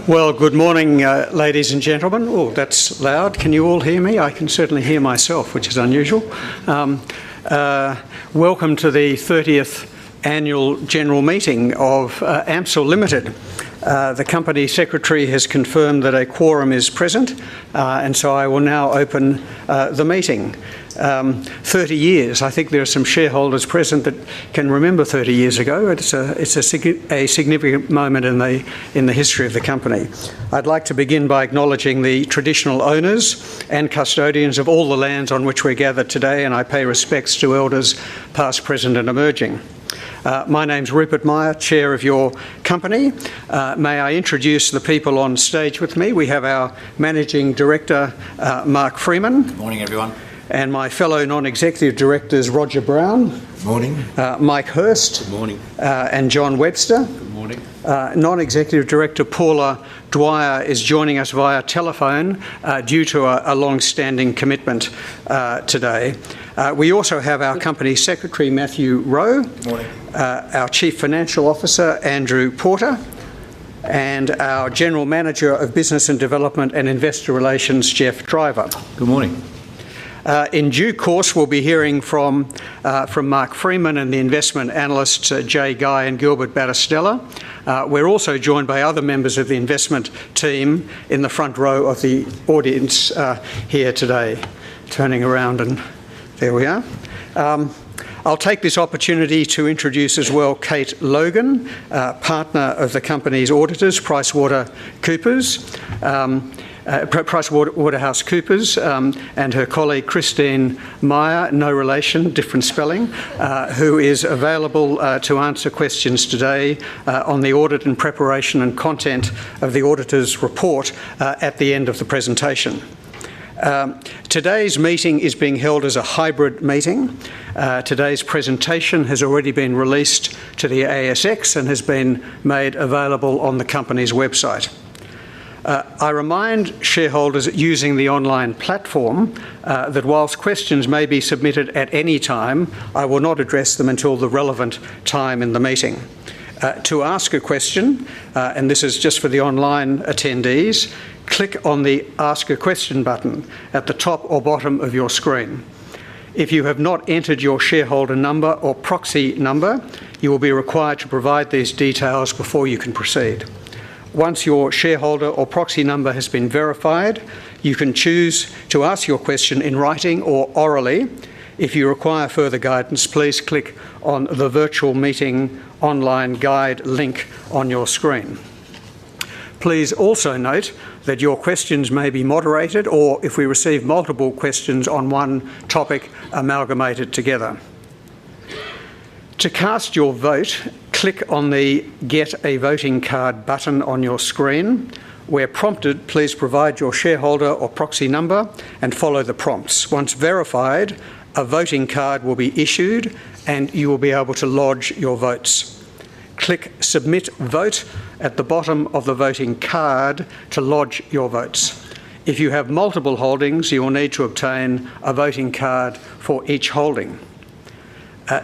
Well, good morning, ladies and gentlemen. Oh, that's loud. Can you all hear me? I can certainly hear myself, which is unusual. Welcome to the 30th Annual General Meeting of AMCIL Limited. The Company Secretary has confirmed that a quorum is present, and so I will now open the meeting. 30 years. I think there are some shareholders present that can remember 30 years ago. It's a significant moment in the history of the company. I'd like to begin by acknowledging the traditional owners and custodians of all the lands on which we're gathered today, and I pay respects to elders past, present and emerging. My name's Rupert Meyer, Chair of your company. May I introduce the people on stage with me. We have our Managing Director, Mark Freeman. Good morning, everyone. And my fellow non-executive directors, Roger Brown. Good morning. Mike Hurst. Good morning. And John Webster. Good morning. Non-executive director Paula Dwyer is joining us via telephone due to a long-standing commitment today. We also have our company secretary, Matthew Rowe. Good morning. Our chief financial officer, Andrew Porter. And our general manager of business and development and investor relations, Jeff Driver. Good morning. In due course, we'll be hearing from Mark Freeman and the investment analysts Jay Guy and Gilbert Battistella. We're also joined by other members of the investment team in the front row of the audience here today. Turning around, and there we are. I'll take this opportunity to introduce as well Kate Logan, partner of the company's auditors, PricewaterhouseCoopers, and her colleague Christine Meyer, no relation, different spelling, who is available to answer questions today on the audit and preparation and content of the auditor's report at the end of the presentation. Today's meeting is being held as a hybrid meeting. Today's presentation has already been released to the ASX and has been made available on the company's website. I remind shareholders using the online platform that whilst questions may be submitted at any time, I will not address them until the relevant time in the meeting. To ask a question, and this is just for the online attendees, click on the Ask a Question button at the top or bottom of your screen. If you have not entered your shareholder number or proxy number, you will be required to provide these details before you can proceed. Once your shareholder or proxy number has been verified, you can choose to ask your question in writing or orally. If you require further guidance, please click on the virtual meeting online guide link on your screen. Please also note that your questions may be moderated, or if we receive multiple questions on one topic, amalgamated together. To cast your vote, click on the Get a Voting Card button on your screen. Where prompted, please provide your shareholder or proxy number and follow the prompts. Once verified, a voting card will be issued and you will be able to lodge your votes. Click Submit Vote at the bottom of the voting card to lodge your votes. If you have multiple holdings, you will need to obtain a voting card for each holding.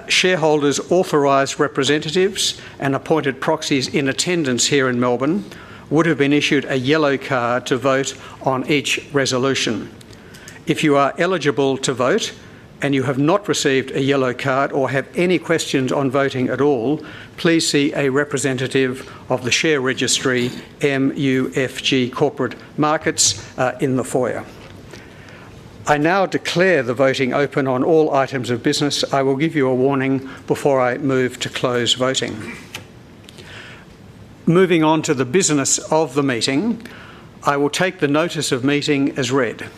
Shareholders, authorised representatives and appointed proxies in attendance here in Melbourne would have been issued a yellow card to vote on each resolution. If you are eligible to vote and you have not received a yellow card or have any questions on voting at all, please see a representative of the share registry MUFG Corporate Markets in the foyer. I now declare the voting open on all items of business. I will give you a warning before I move to close voting. Moving on to the business of the meeting, I will take the notice of meeting as read.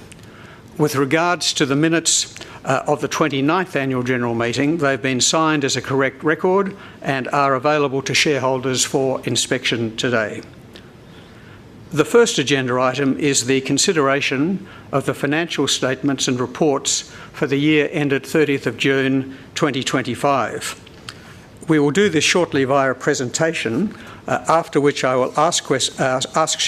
With regards to the minutes of the 29th Annual General Meeting, they've been signed as a correct record and are available to shareholders for inspection today. The first agenda item is the consideration of the financial statements and reports for the year ended 30th of June 2025. We will do this shortly via a presentation, after which I will invite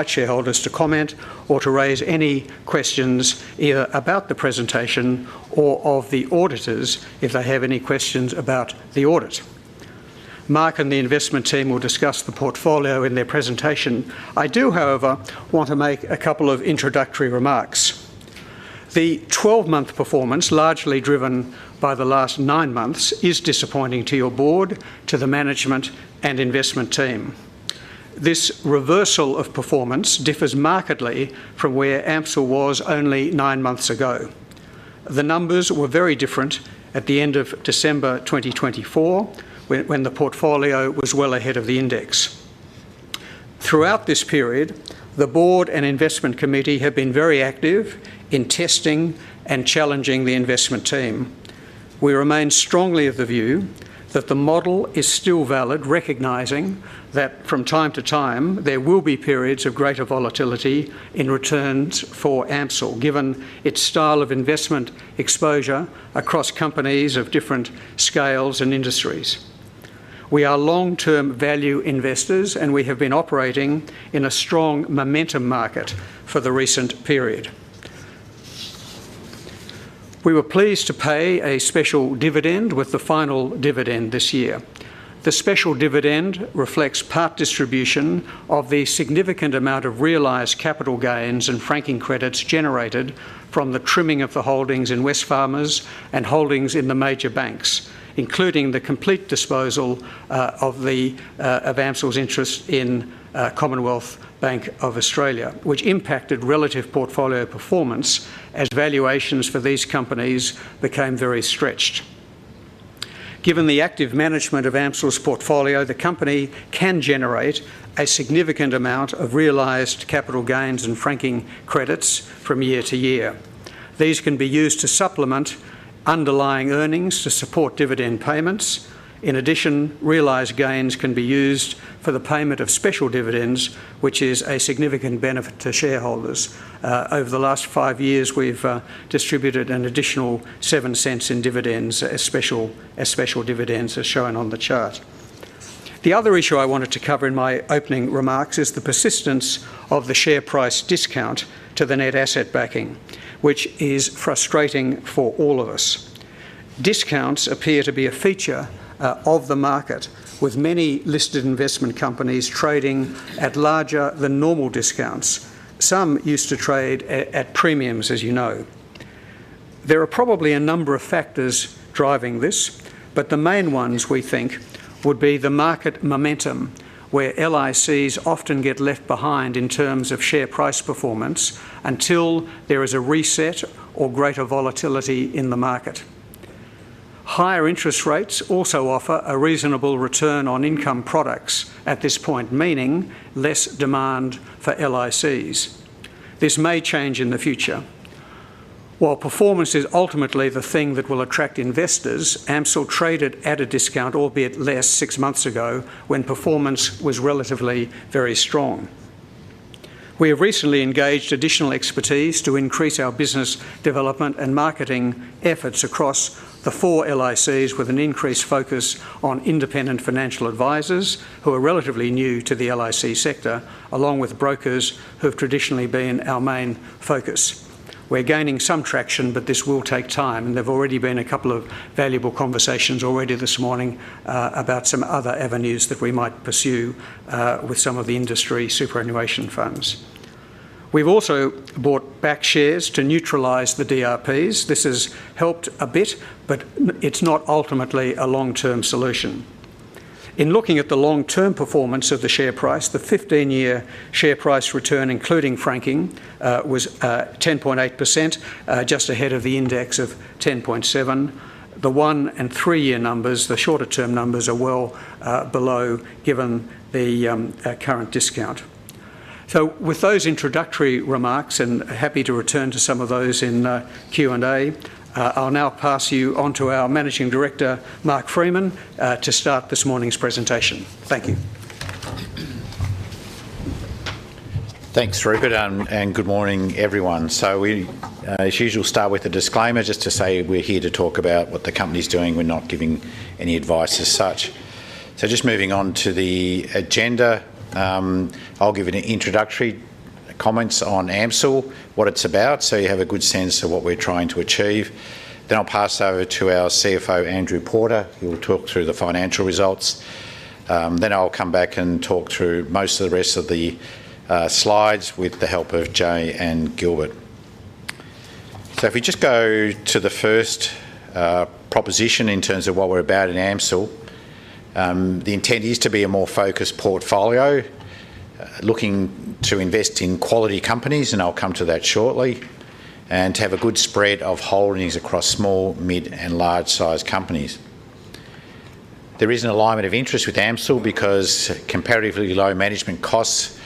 shareholders to comment or to raise any questions either about the presentation or of the auditors if they have any questions about the audit. Mark and the investment team will discuss the portfolio in their presentation. I do, however, want to make a couple of introductory remarks. The 12-month performance, largely driven by the last 9 months, is disappointing to your board, to the management and investment team. This reversal of performance differs markedly from where AMCIL was only 9 months ago. The numbers were very different at the end of December 2024, when the portfolio was well ahead of the index. Throughout this period, the board and investment committee have been very active in testing and challenging the investment team. We remain strongly of the view that the model is still valid, recognising that from time to time there will be periods of greater volatility in returns for AMCIL, given its style of investment exposure across companies of different scales and industries. We are long-term value investors, and we have been operating in a strong momentum market for the recent period. We were pleased to pay a special dividend with the final dividend this year. The special dividend reflects part distribution of the significant amount of realised capital gains and franking credits generated from the trimming of the holdings in Wesfarmers and holdings in the major banks, including the complete disposal of AMCIL's interest in Commonwealth Bank of Australia, which impacted relative portfolio performance as valuations for these companies became very stretched. Given the active management of AMCIL's portfolio, the company can generate a significant amount of realised capital gains and franking credits from year to year. These can be used to supplement underlying earnings to support dividend payments. In addition, realised gains can be used for the payment of special dividends, which is a significant benefit to shareholders. Over the last 5 years, we've distributed an additional 7 cents in dividends as special dividends, as shown on the chart. The other issue I wanted to cover in my opening remarks is the persistence of the share price discount to the net asset backing, which is frustrating for all of us. Discounts appear to be a feature of the market, with many listed investment companies trading at larger than normal discounts. Some used to trade at premiums, as you know. There are probably a number of factors driving this, but the main ones, we think, would be the market momentum, where LICs often get left behind in terms of share price performance until there is a reset or greater volatility in the market. Higher interest rates also offer a reasonable return on income products at this point, meaning less demand for LICs. This may change in the future. While performance is ultimately the thing that will attract investors, AMCIL traded at a discount, albeit less, 6 months ago when performance was relatively very strong. We have recently engaged additional expertise to increase our business development and marketing efforts across the 4 LICs, with an increased focus on independent financial advisors who are relatively new to the LIC sector, along with brokers who have traditionally been our main focus. We're gaining some traction, but this will take time, and there have already been a couple of valuable conversations already this morning about some other avenues that we might pursue with some of the industry superannuation funds. We've also bought back shares to neutralise the DRPs. This has helped a bit, but it's not ultimately a long-term solution. In looking at the long-term performance of the share price, the 15-year share price return, including franking, was 10.8%, just ahead of the index of 10.7%. The 1- and 3-year numbers, the shorter-term numbers, are well below, given the current discount. So with those introductory remarks, and happy to return to some of those in Q&A, I'll now pass you on to our Managing Director, Mark Freeman, to start this morning's presentation. Thank you. Thanks, Rupert, and good morning, everyone. So we, as usual, start with a disclaimer just to say we're here to talk about what the company's doing. We're not giving any advice as such. So just moving on to the agenda, I'll give an introductory comments on AMCIL, what it's about, so you have a good sense of what we're trying to achieve. Then I'll pass over to our CFO, Andrew Porter, who will talk through the financial results. Then I'll come back and talk through most of the rest of the slides with the help of Jay and Gilbert. So if we just go to the first proposition in terms of what we're about in AMCIL, the intent is to be a more focused portfolio, looking to invest in quality companies, and I'll come to that shortly, and to have a good spread of holdings across small, mid and large sized companies. There is an alignment of interest with AMCIL because comparatively low management costs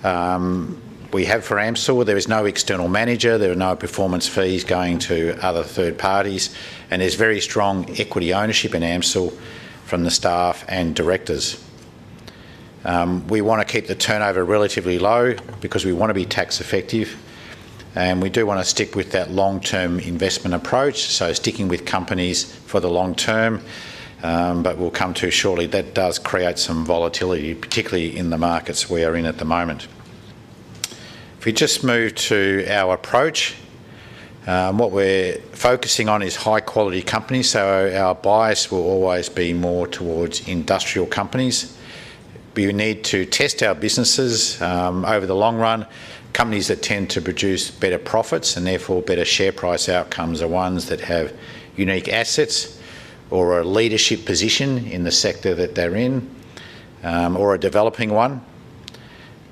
we have for AMCIL. There is no external manager, there are no performance fees going to other third parties, and there's very strong equity ownership in AMCIL from the staff and directors. We want to keep the turnover relatively low because we want to be tax effective, and we do want to stick with that long-term investment approach, so sticking with companies for the long term, but we'll come to shortly, that does create some volatility, particularly in the markets we are in at the moment. If we just move to our approach, what we're focusing on is high quality companies, so our bias will always be more towards industrial companies. We need to test our businesses over the long run. Companies that tend to produce better profits and therefore better share price outcomes are ones that have unique assets or a leadership position in the sector that they're in, or a developing one.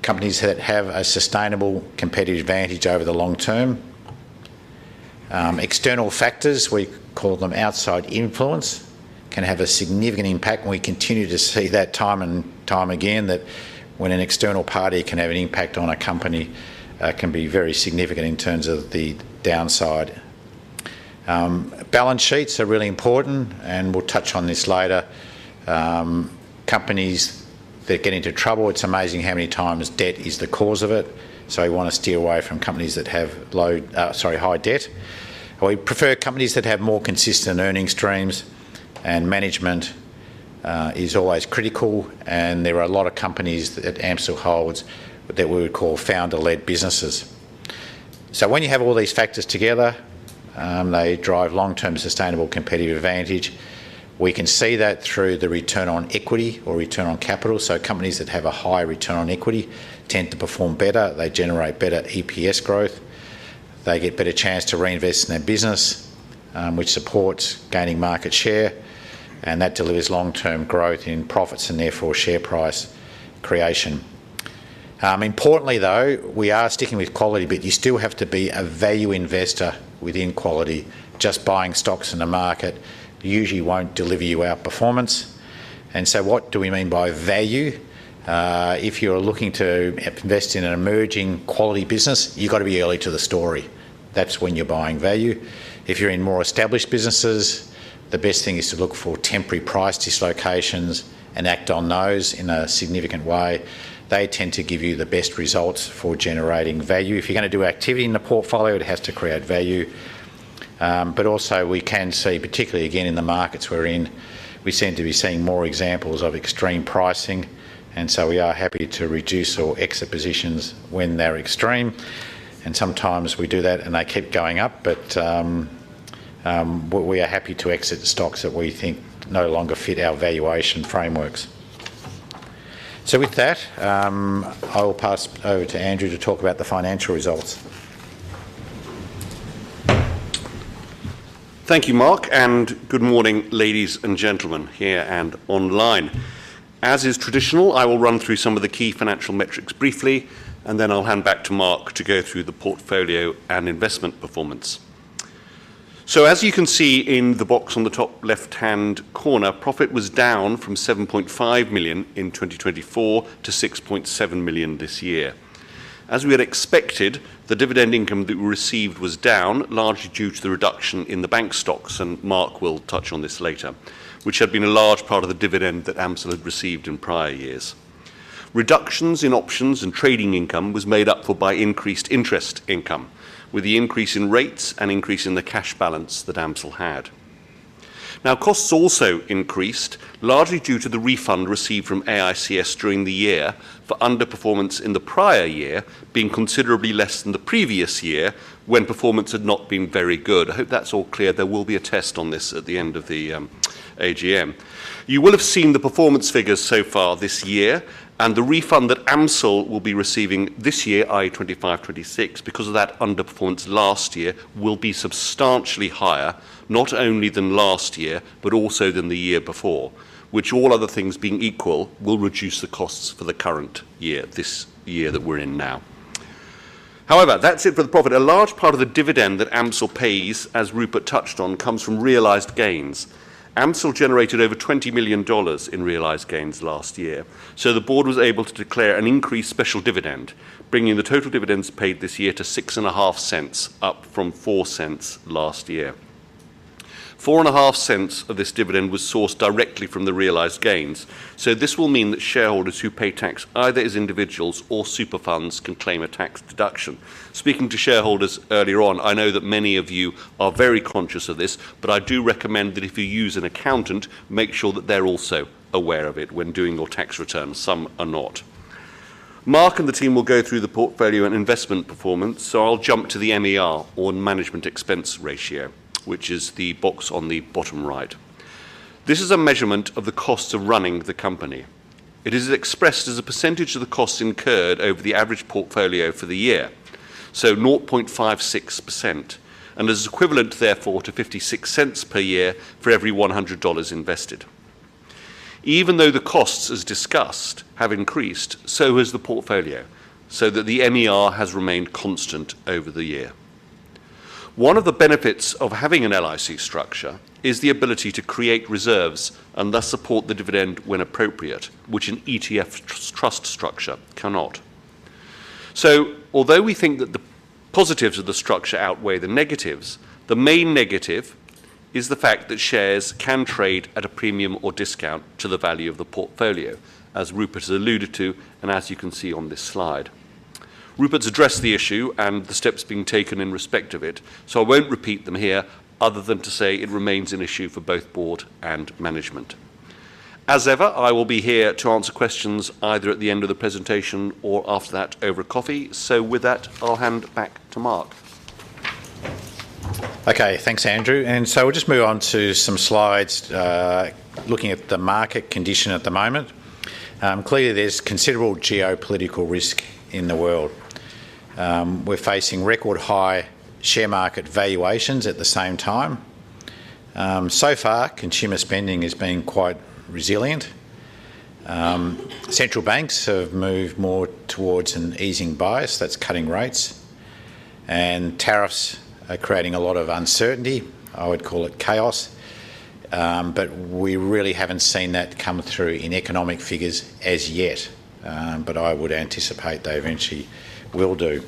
Companies that have a sustainable competitive advantage over the long term. External factors, we call them outside influence, can have a significant impact, and we continue to see that time and time again, that when an external party can have an impact on a company, can be very significant in terms of the downside. Balance sheets are really important, and we'll touch on this later. Companies that get into trouble, it's amazing how many times debt is the cause of it, so we want to steer away from companies that have high debt. We prefer companies that have more consistent earning streams, and management is always critical, and there are a lot of companies that AMCIL holds that we would call founder-led businesses. So when you have all these factors together, they drive long-term sustainable competitive advantage. We can see that through the return on equity or return on capital. So companies that have a high return on equity tend to perform better. They generate better EPS growth. They get better chance to reinvest in their business, which supports gaining market share, and that delivers long-term growth in profits and therefore share price creation. Importantly though, we are sticking with quality, but you still have to be a value investor within quality. Just buying stocks in the market usually won't deliver you outperformance. And so what do we mean by value? If you're looking to invest in an emerging quality business, you've got to be early to the story. That's when you're buying value. If you're in more established businesses, the best thing is to look for temporary price dislocations and act on those in a significant way. They tend to give you the best results for generating value. If you're going to do activity in the portfolio, it has to create value. But also we can see, particularly again in the markets we're in, we seem to be seeing more examples of extreme pricing, and so we are happy to reduce or exit positions when they're extreme, and sometimes we do that and they keep going up, but we are happy to exit stocks that we think no longer fit our valuation frameworks. So with that, I will pass over to Andrew to talk about the financial results. Thank you, Mark, and good morning, ladies and gentlemen, here and online. As is traditional, I will run through some of the key financial metrics briefly, and then I'll hand back to Mark to go through the portfolio and investment performance. So as you can see in the box on the top left-hand corner, profit was down from 7.5 million in 2024 to 6.7 million this year. As we had expected, the dividend income that we received was down, largely due to the reduction in the bank stocks, and Mark will touch on this later, which had been a large part of the dividend that AMCIL had received in prior years. Reductions in options and trading income was made up for by increased interest income, with the increase in rates and increase in the cash balance that AMCIL had. Now, costs also increased, largely due to the refund received from AICS during the year for underperformance in the prior year being considerably less than the previous year when performance had not been very good. I hope that's all clear. There will be a test on this at the end of the AGM. You will have seen the performance figures so far this year, and the refund that AMCIL will be receiving this year, i.e. 25-26, because of that underperformance last year, will be substantially higher, not only than last year, but also than the year before, which, all other things being equal, will reduce the costs for the current year, this year that we're in now. However, that's it for the profit. A large part of the dividend that AMCIL pays, as Rupert touched on, comes from realised gains. AMCIL generated over $20 million in realised gains last year, so the board was able to declare an increased special dividend, bringing the total dividends paid this year to 6.5 cents, up from 4 cents last year. 4.5 cents of this dividend was sourced directly from the realised gains, so this will mean that shareholders who pay tax either as individuals or super funds can claim a tax deduction. Speaking to shareholders earlier on, I know that many of you are very conscious of this, but I do recommend that if you use an accountant, make sure that they're also aware of it when doing your tax returns. Some are not. Mark and the team will go through the portfolio and investment performance, so I'll jump to the MER, or management expense ratio, which is the box on the bottom right. This is a measurement of the costs of running the company. It is expressed as a percentage of the costs incurred over the average portfolio for the year, so 0.56%, and is equivalent, therefore, to 56 cents per year for every $100 invested. Even though the costs, as discussed, have increased, so has the portfolio, so that the MER has remained constant over the year. One of the benefits of having an LIC structure is the ability to create reserves and thus support the dividend when appropriate, which an ETF trust structure cannot. So, although we think that the positives of the structure outweigh the negatives, the main negative is the fact that shares can trade at a premium or discount to the value of the portfolio, as Rupert has alluded to and as you can see on this slide. Rupert's addressed the issue and the steps being taken in respect of it, so I won't repeat them here other than to say it remains an issue for both board and management. As ever, I will be here to answer questions either at the end of the presentation or after that over a coffee. So with that, I'll hand back to Mark. Okay, thanks, Andrew. And so we'll just move on to some slides looking at the market condition at the moment. Clearly, there's considerable geopolitical risk in the world. We're facing record high share market valuations at the same time. So far, consumer spending has been quite resilient. Central banks have moved more towards an easing bias, that's cutting rates, and tariffs are creating a lot of uncertainty. I would call it chaos, but we really haven't seen that come through in economic figures as yet, but I would anticipate they eventually will do.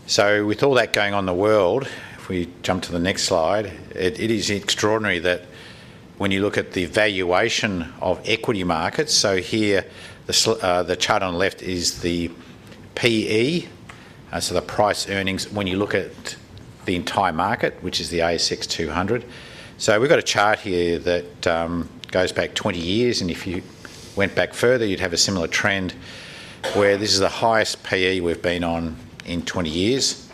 So with all that going on in the world, if we jump to the next slide, it is extraordinary that when you look at the valuation of equity markets, so here the chart on the left is the PE, so the price earnings when you look at the entire market, which is the ASX 200. So we've got a chart here that goes back 20 years, and if you went back further, you'd have a similar trend where this is the highest PE we've been on in 20 years.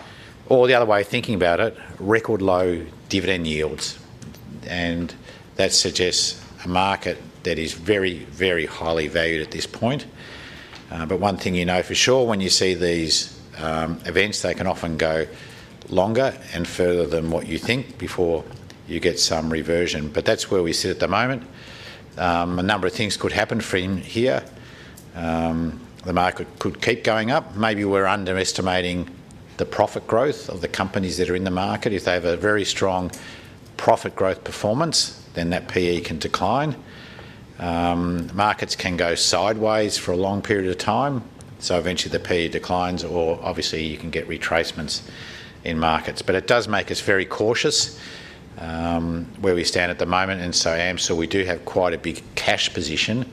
Or the other way of thinking about it, record low dividend yields. And that suggests a market that is very, very highly valued at this point. But one thing you know for sure, when you see these events, they can often go longer and further than what you think before you get some reversion. But that's where we sit at the moment. A number of things could happen from here. The market could keep going up. Maybe we're underestimating the profit growth of the companies that are in the market. If they have a very strong profit growth performance, then that PE can decline. Markets can go sideways for a long period of time, so eventually the PE declines, or obviously you can get retracements in markets. But it does make us very cautious where we stand at the moment, and so AMCIL, we do have quite a big cash position,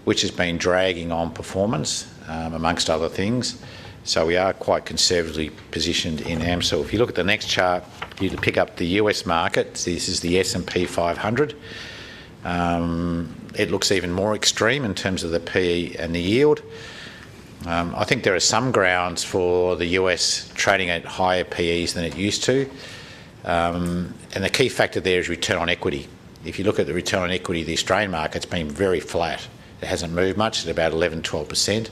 which has been dragging on performance, amongst other things. So we are quite conservatively positioned in AMCIL. If you look at the next chart, you pick up the US market. So this is the S&P 500. It looks even more extreme in terms of the PE and the yield. I think there are some grounds for the US trading at higher PEs than it used to. And the key factor there is return on equity. if you look at the return on equity, the Australian market's been very flat. It hasn't moved much, at about 11-12%.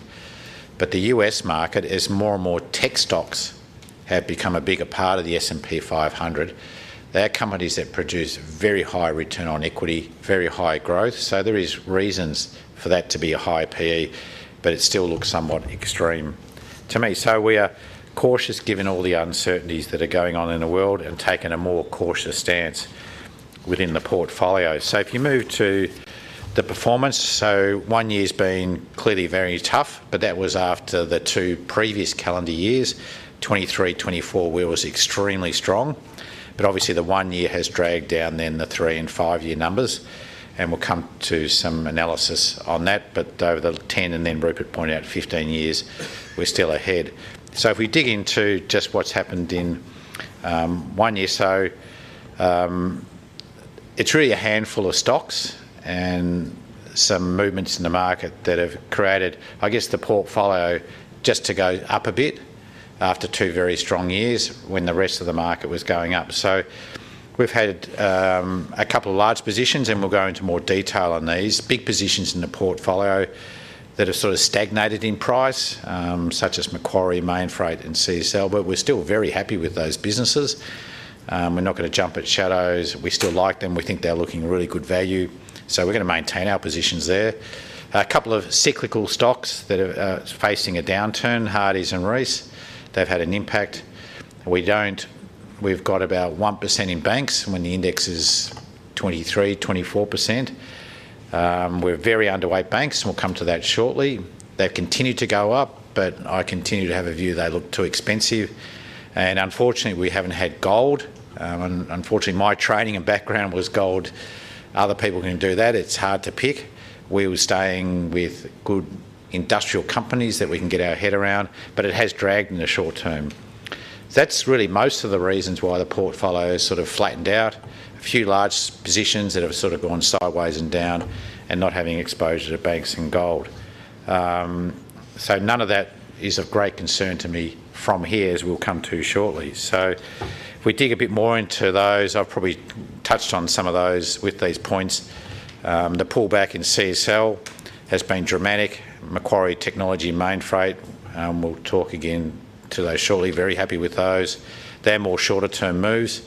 But the US market, as more and more tech stocks have become a bigger part of the S&P 500, they are companies that produce very high return on equity, very high growth. So there is reasons for that to be a high PE, but it still looks somewhat extreme to me. So we are cautious given all the uncertainties that are going on in the world and taking a more cautious stance within the portfolio. So if you move to the performance, so 1 year's been clearly very tough, but that was after the 2 previous calendar years, 23-24, where it was extremely strong. But obviously the 1 year has dragged down then the 3 and 5 year numbers, and we'll come to some analysis on that. But over the 10, and then Rupert pointed out 15 years, we're still ahead. So if we dig into just what's happened in 1 year, so it's really a handful of stocks and some movements in the market that have created, I guess, the portfolio just to go up a bit after 2 very strong years when the rest of the market was going up. So we've had a couple of large positions, and we'll go into more detail on these. Big positions in the portfolio that have sort of stagnated in price, such as Macquarie, Mainfreight and CSL, but we're still very happy with those businesses. We're not going to jump at shadows. We still like them. We think they're looking really good value. So we're going to maintain our positions there. A couple of cyclical stocks that are facing a downturn, Hardies and Reece, they've had an impact. We've got about 1% in banks when the index is 23-24%. We're very underweight banks, and we'll come to that shortly. They've continued to go up, but I continue to have a view they look too expensive. And unfortunately, we haven't had gold. Unfortunately, my training and background was gold. Other people can do that. It's hard to pick. We were staying with good industrial companies that we can get our head around, but it has dragged in the short term. That's really most of the reasons why the portfolio has sort of flattened out. A few large positions that have sort of gone sideways and down, and not having exposure to banks and gold. So none of that is of great concern to me from here, as we'll come to shortly. So if we dig a bit more into those, I've probably touched on some of those with these points. The pullback in CSL has been dramatic. Macquarie Technology, Mainfreight, we'll talk again to those shortly. Very happy with those. They're more shorter term moves.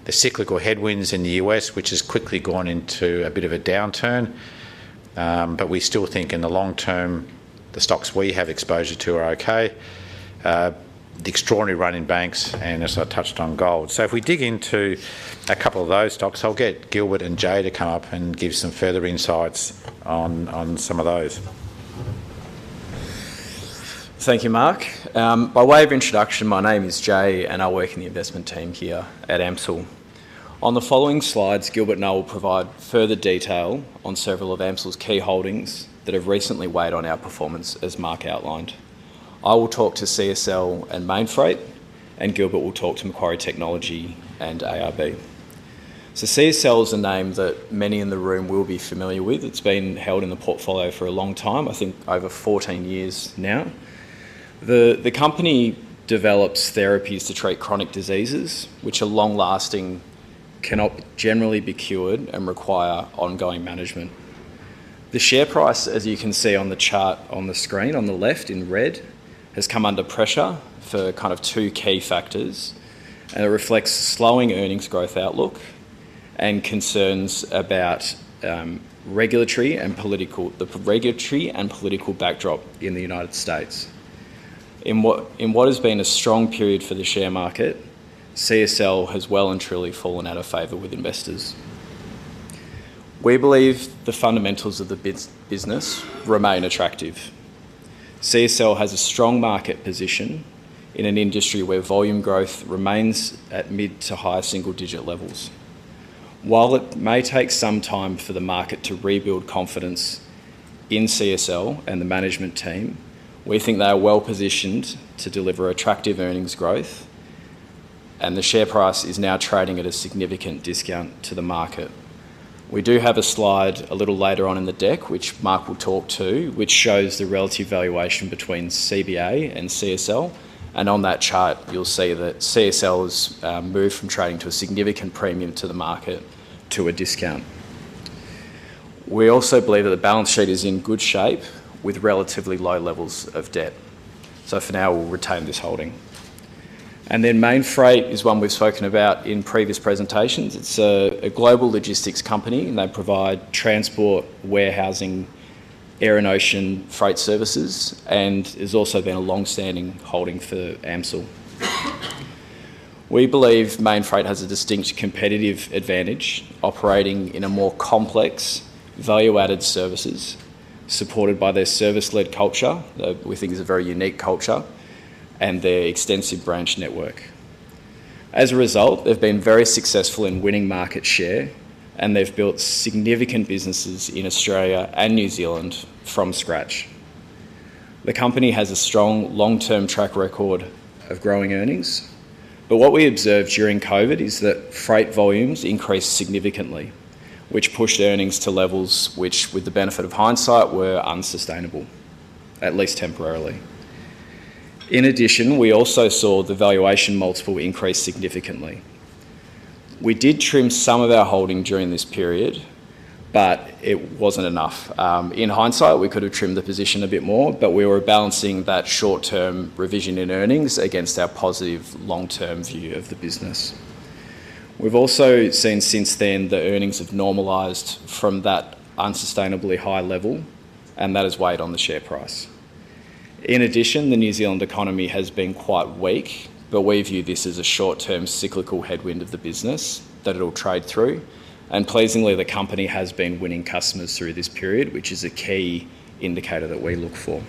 The cyclical headwinds in the US, which has quickly gone into a bit of a downturn, but we still think in the long term the stocks we have exposure to are okay. The extraordinary run in banks, and as I touched on, gold. So if we dig into a couple of those stocks, I'll get Gilbert and Jay to come up and give some further insights on some of those. Thank you, Mark. By way of introduction, my name is Jay and I work in the investment team here at AMCIL. On the following slides, Gilbert and I will provide further detail on several of AMCIL's key holdings that have recently weighed on our performance, as Mark outlined. I will talk to CSL and Mainfreight, and Gilbert will talk to Macquarie Technology and ARB. So CSL is a name that many in the room will be familiar with. It's been held in the portfolio for a long time, I think over 14 years now. The company develops therapies to treat chronic diseases, which are long-lasting, cannot generally be cured, and require ongoing management. The share price, as you can see on the chart on the screen on the left in red, has come under pressure for kind of 2 key factors, and it reflects slowing earnings growth outlook and concerns about regulatory and political backdrop in the United States. In what has been a strong period for the share market, CSL has well and truly fallen out of favour with investors. We believe the fundamentals of the business remain attractive. CSL has a strong market position in an industry where volume growth remains at mid to high single-digit levels. While it may take some time for the market to rebuild confidence in CSL and the management team, we think they are well positioned to deliver attractive earnings growth, and the share price is now trading at a significant discount to the market. We do have a slide a little later on in the deck, which Mark will talk to, which shows the relative valuation between CBA and CSL. And on that chart, you'll see that CSL has moved from trading to a significant premium to the market to a discount. We also believe that the balance sheet is in good shape with relatively low levels of debt. So for now, we'll retain this holding. And then Main Freight is one we've spoken about in previous presentations. It's a global logistics company, and they provide transport, warehousing, air and ocean freight services, and has also been a long-standing holding for AMCIL. We believe Main Freight has a distinct competitive advantage, operating in a more complex, value-added services, supported by their service-led culture, that we think is a very unique culture, and their extensive branch network. As a result, they've been very successful in winning market share, and they've built significant businesses in Australia and New Zealand from scratch. The company has a strong long-term track record of growing earnings, but what we observed during COVID is that freight volumes increased significantly, which pushed earnings to levels which, with the benefit of hindsight, were unsustainable, at least temporarily. In addition, we also saw the valuation multiple increase significantly. We did trim some of our holding during this period, but it wasn't enough. In hindsight, we could have trimmed the position a bit more, but we were balancing that short-term revision in earnings against our positive long-term view of the business. We've also seen since then the earnings have normalised from that unsustainably high level, and that has weighed on the share price. In addition, the New Zealand economy has been quite weak, but we view this as a short-term cyclical headwind of the business that it'll trade through. And pleasingly, the company has been winning customers through this period, which is a key indicator that we look for.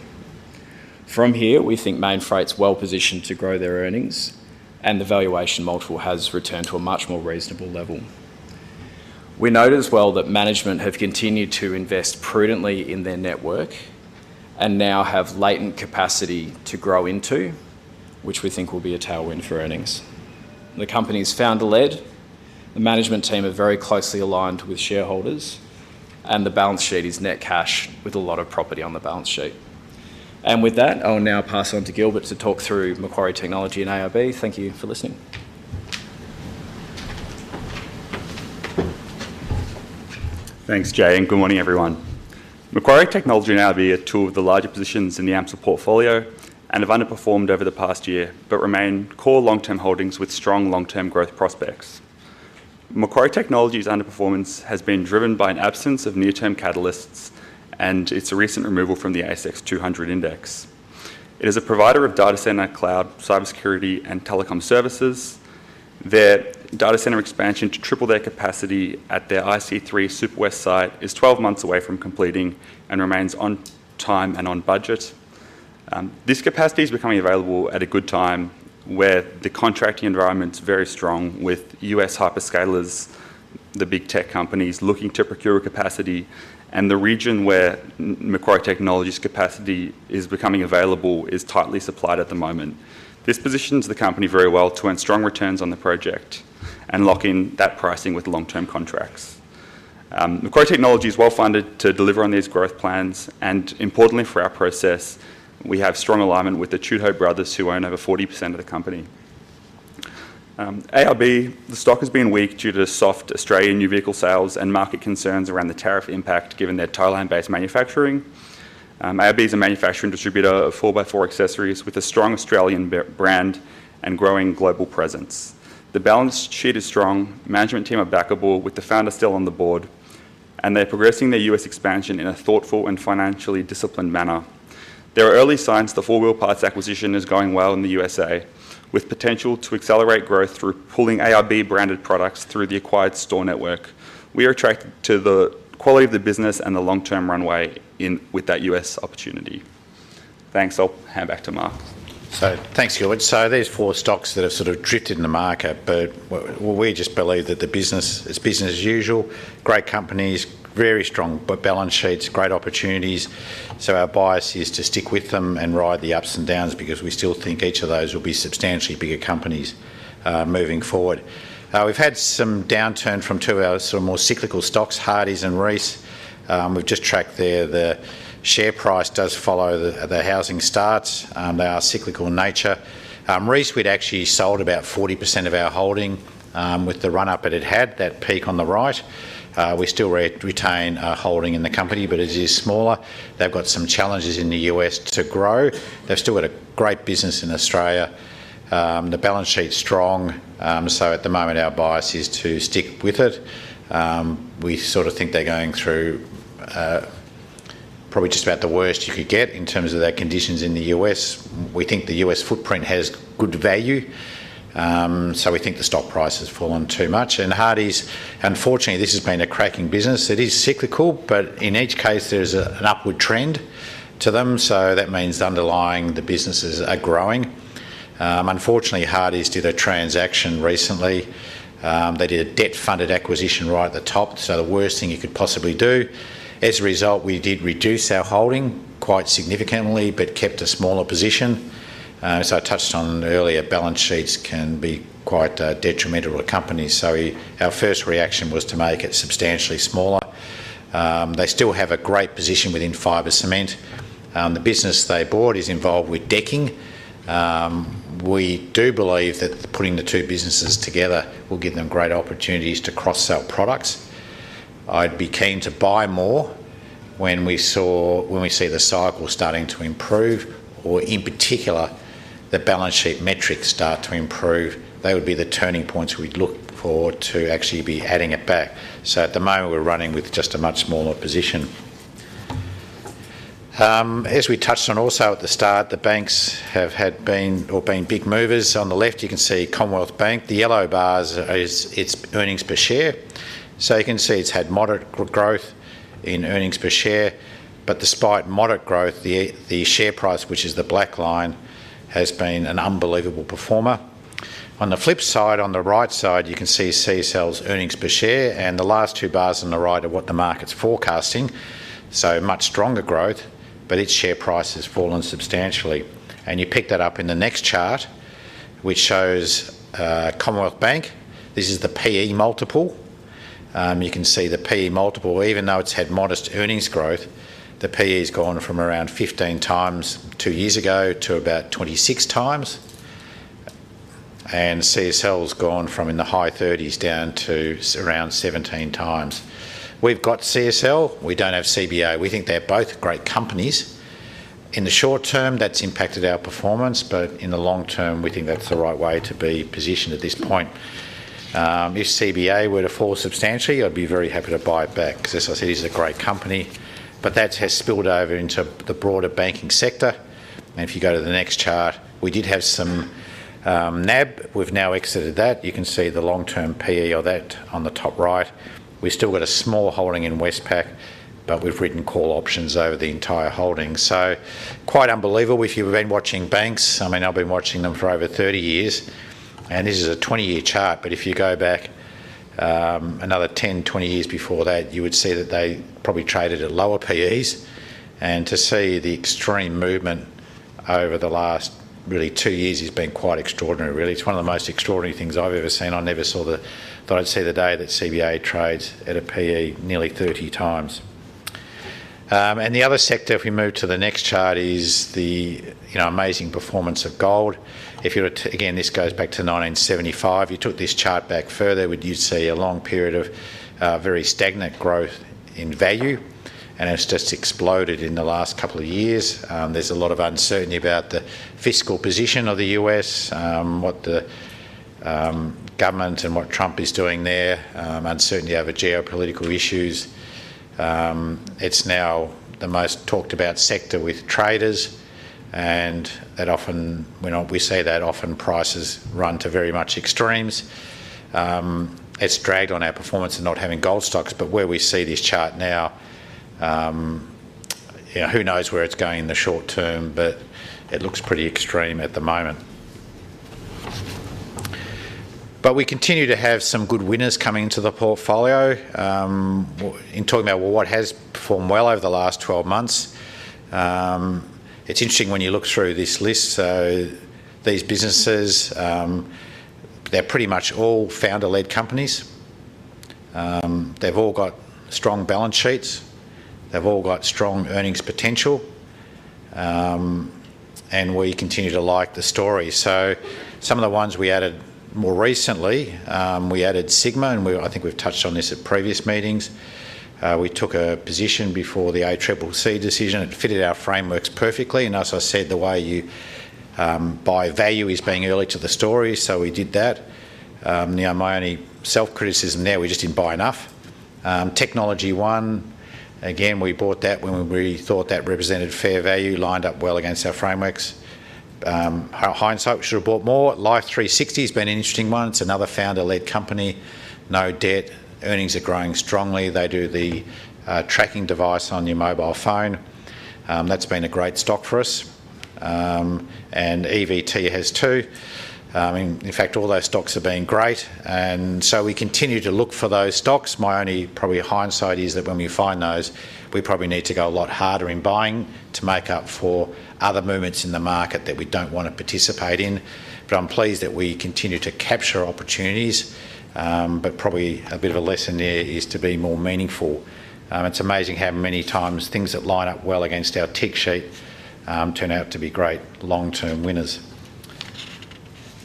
From here, we think Main Freight's well positioned to grow their earnings, and the valuation multiple has returned to a much more reasonable level. We note as well that management have continued to invest prudently in their network and now have latent capacity to grow into, which we think will be a tailwind for earnings. The company is founder-led, the management team are very closely aligned with shareholders, and the balance sheet is net cash with a lot of property on the balance sheet. And with that, I'll now pass on to Gilbert to talk through Macquarie Technology and ARB. Thank you for listening. Thanks, Jay, and good morning, everyone. Macquarie Technology and ARB are two of the larger positions in the AMCIL portfolio and have underperformed over the past year, but remain core long-term holdings with strong long-term growth prospects. Macquarie Technology's underperformance has been driven by an absence of near-term catalysts and its recent removal from the ASX 200 index. It is a provider of data centre, cloud, cybersecurity and telecom services. Their data centre expansion to triple their capacity at their IC3 Super West site is 12 months away from completing and remains on time and on budget. This capacity is becoming available at a good time where the contracting environment is very strong, with US hyperscalers, the big tech companies, looking to procure capacity, and the region where Macquarie Technology's capacity is becoming available is tightly supplied at the moment. This positions the company very well to earn strong returns on the project and lock in that pricing with long-term contracts. Macquarie Technology is well funded to deliver on these growth plans, and importantly for our process, we have strong alignment with the Trudeau brothers, who own over 40% of the company. ARB, the stock has been weak due to soft Australian new vehicle sales and market concerns around the tariff impact given their Thailand-based manufacturing. ARB is a manufacturer and distributor of 4x4 accessories with a strong Australian brand and growing global presence. The balance sheet is strong, management team are backable with the founder still on the board, and they're progressing their US expansion in a thoughtful and financially disciplined manner. There are early signs the 4 Wheel Parts acquisition is going well in the USA, with potential to accelerate growth through pulling ARB branded products through the acquired store network. We are attracted to the quality of the business and the long-term runway with that US opportunity. Thanks, I'll hand back to Mark. So thanks, Gilbert. So there's 4 stocks that have sort of drifted in the market, but we just believe that the business is business as usual. Great companies, very strong balance sheets, great opportunities. So our bias is to stick with them and ride the ups and downs, because we still think each of those will be substantially bigger companies moving forward. We've had some downturn from 2 of our sort of more cyclical stocks, Hardies and Reece. We've just tracked there. The share price does follow the housing starts. They are cyclical in nature. Reece, we'd actually sold about 40% of our holding with the run-up it had, that peak on the right. We still retain a holding in the company, but it is smaller. They've got some challenges in the US to grow. They've still got a great business in Australia. The balance sheet's strong, so at the moment our bias is to stick with it. We sort of think they're going through probably just about the worst you could get in terms of their conditions in the US. We think the US footprint has good value, so we think the stock price has fallen too much. And Hardies, unfortunately, this has been a cracking business. It is cyclical, but in each case there's an upward trend to them, so that means underlying the businesses are growing. Unfortunately, Hardies did a transaction recently. They did a debt-funded acquisition right at the top, so the worst thing you could possibly do. As a result, we did reduce our holding quite significantly, but kept a smaller position. So I touched on earlier, balance sheets can be quite detrimental to companies, so our first reaction was to make it substantially smaller. They still have a great position within fibre cement. The business they bought is involved with decking. We do believe that putting the two businesses together will give them great opportunities to cross-sell products. I'd be keen to buy more when we see the cycle starting to improve, or in particular the balance sheet metrics start to improve. They would be the turning points we'd look for to actually be adding it back. So at the moment we're running with just a much smaller position. As we touched on also at the start, the banks have been big movers. On the left you can see Commonwealth Bank. The yellow bars is its earnings per share. So you can see it's had moderate growth in earnings per share, but despite moderate growth, the share price, which is the black line, has been an unbelievable performer. On the flip side, on the right side, you can see CSL's earnings per share, and the last two bars on the right are what the market's forecasting, so much stronger growth, but its share price has fallen substantially. And you pick that up in the next chart, which shows Commonwealth Bank. This is the PE multiple. You can see the PE multiple, even though it's had modest earnings growth, the PE has gone from around 15 times 2 years ago to about 26 times. And CSL's gone from in the high 30s down to around 17 times. We've got CSL, we don't have CBA. We think they're both great companies. In the short term, that's impacted our performance, but in the long term, we think that's the right way to be positioned at this point. If CBA were to fall substantially, I'd be very happy to buy it back, because as I said, it's a great company, but that has spilled over into the broader banking sector. And if you go to the next chart, we did have some NAB, we've now exited that. You can see the long-term PE of that on the top right. We've still got a small holding in Westpac, but we've written call options over the entire holding. So quite unbelievable if you've been watching banks. I mean, I've been watching them for over 30 years. And this is a 20-year chart, but if you go back another 10, 20 years before that, you would see that they probably traded at lower PEs. And to see the extreme movement over the last really 2 years has been quite extraordinary, really. It's one of the most extraordinary things I've ever seen. I never thought I'd see the day that CBA trades at a PE nearly 30 times. And the other sector, if we move to the next chart, is the amazing performance of gold. If you were to, again, this goes back to 1975. You took this chart back further, you'd see a long period of very stagnant growth in value, and it's just exploded in the last couple of years. There's a lot of uncertainty about the fiscal position of the US, what the government and what Trump is doing there, uncertainty over geopolitical issues. It's now the most talked about sector with traders, and that often, when we see that, often prices run to very much extremes. It's dragged on our performance of not having gold stocks, but where we see this chart now, who knows where it's going in the short term, but it looks pretty extreme at the moment. But we continue to have some good winners coming into the portfolio. In talking about what has performed well over the last 12 months, it's interesting when you look through this list. So these businesses, they're pretty much all founder-led companies. They've all got strong balance sheets. They've all got strong earnings potential. And we continue to like the story. So some of the ones we added more recently, we added Sigma, and I think we've touched on this at previous meetings. We took a position before the ACCC decision. It fitted our frameworks perfectly, and as I said, the way you buy value is being early to the story, so we did that. My only self-criticism there, we just didn't buy enough. Technology One, again, we bought that when we thought that represented fair value, lined up well against our frameworks. Hindsight, we should have bought more. Life 360 has been an interesting one. It's another founder-led company, no debt, earnings are growing strongly. They do the tracking device on your mobile phone. That's been a great stock for us. And EVT has too. In fact, all those stocks have been great, and so we continue to look for those stocks. My only probably hindsight is that when we find those, we probably need to go a lot harder in buying to make up for other movements in the market that we don't want to participate in. But I'm pleased that we continue to capture opportunities, but probably a bit of a lesson there is to be more meaningful. It's amazing how many times things that line up well against our tick sheet turn out to be great long-term winners.